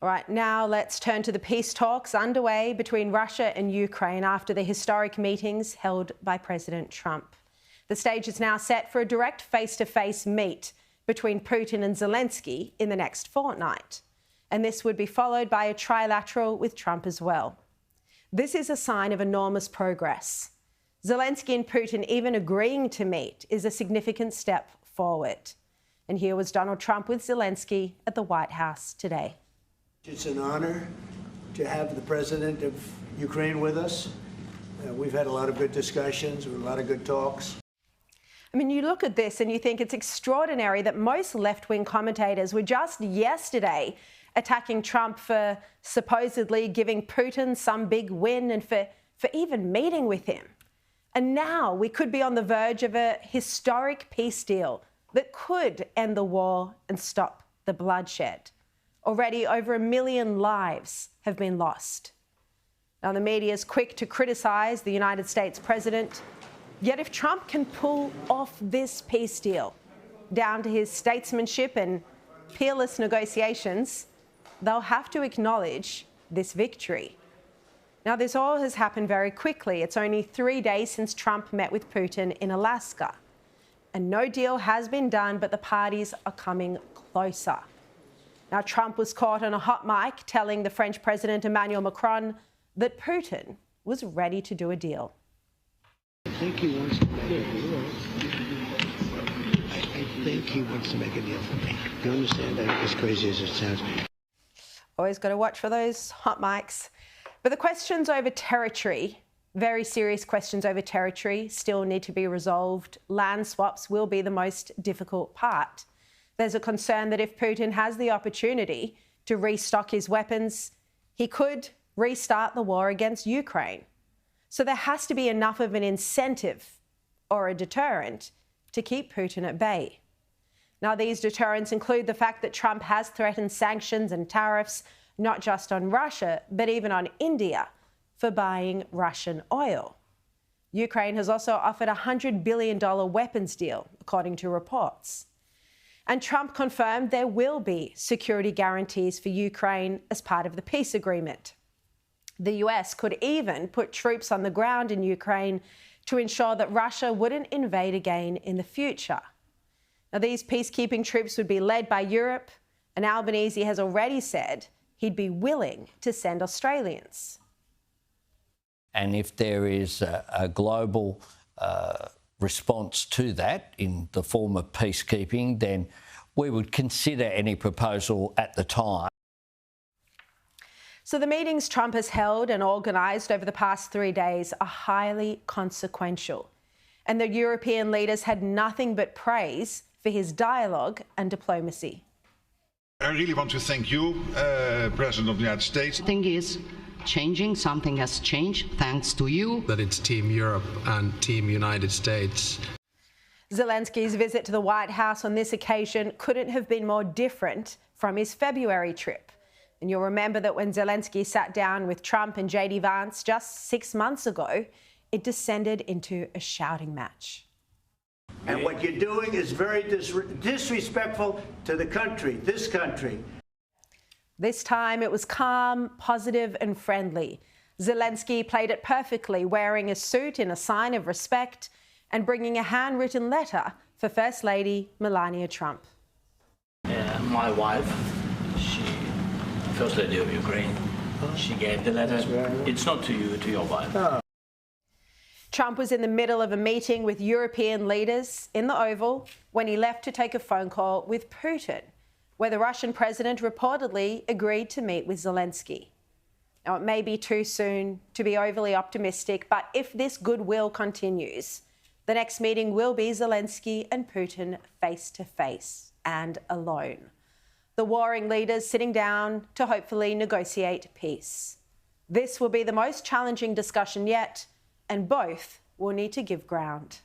All right, now let's turn to the peace talks underway between Russia and Ukraine after the historic meetings held by President Trump. The stage is now set for a direct face-to-face meet between Putin and Zelensky in the next fortnight. And this would be followed by a trilateral with Trump as well. This is a sign of enormous progress. Zelensky and Putin even agreeing to meet is a significant step forward. And here was Donald Trump with Zelensky at the White House today. It's an honor to have the president of Ukraine with us. We've had a lot of good discussions, a lot of good talks. I mean, you look at this and you think it's extraordinary that most left-wing commentators were just yesterday attacking Trump for supposedly giving Putin some big win and for even meeting with him. And now we could be on the verge of a historic peace deal that could end the war and stop the bloodshed. Already over 1 million lives have been lost. Now, the media is quick to criticise the United States president. Yet if Trump can pull off this peace deal, down to his statesmanship and peerless negotiations, they'll have to acknowledge this victory. Now, this all has happened very quickly. It's only 3 days since Trump met with Putin in Alaska. And no deal has been done, but the parties are coming closer. Now, Trump was caught on a hot mic telling the French President Emmanuel Macron that Putin was ready to do a deal. I think he wants to make a deal. I think he wants to make a deal for me. You understand? As crazy as it sounds. Always got to watch for those hot mics. But the questions over territory, very serious questions over territory, still need to be resolved. Land swaps will be the most difficult part. There's a concern that if Putin has the opportunity to restock his weapons, he could restart the war against Ukraine. So there has to be enough of an incentive or a deterrent to keep Putin at bay. Now, these deterrents include the fact that Trump has threatened sanctions and tariffs, not just on Russia, but even on India for buying Russian oil. Ukraine has also offered a $100 billion weapons deal, according to reports. And Trump confirmed there will be security guarantees for Ukraine as part of the peace agreement. The US could even put troops on the ground in Ukraine to ensure that Russia wouldn't invade again in the future. Now, these peacekeeping troops would be led by Europe, and Albanese has already said he'd be willing to send Australians. And if there is a global response to that in the form of peacekeeping, then we would consider any proposal at the time. So the meetings Trump has held and organised over the past 3 days are highly consequential. And the European leaders had nothing but praise for his dialogue and diplomacy. I really want to thank you, President of the United States. The thing is changing, something has changed thanks to you. That it's Team Europe and Team United States. Zelensky's visit to the White House on this occasion couldn't have been more different from his February trip. And you'll remember that when Zelensky sat down with Trump and J.D. Vance just 6 months ago, it descended into a shouting match. And what you're doing is very disrespectful to the country, this country. This time it was calm, positive and friendly. Zelensky played it perfectly, wearing a suit in a sign of respect and bringing a handwritten letter for First Lady Melania Trump. My wife, she, First Lady of Ukraine, she gave the letter. It's not to you, to your wife. Trump was in the middle of a meeting with European leaders in the Oval when he left to take a phone call with Putin, where the Russian president reportedly agreed to meet with Zelensky. Now, it may be too soon to be overly optimistic, but if this goodwill continues, the next meeting will be Zelensky and Putin face to face and alone. The warring leaders sitting down to hopefully negotiate peace. This will be the most challenging discussion yet, and both will need to give ground.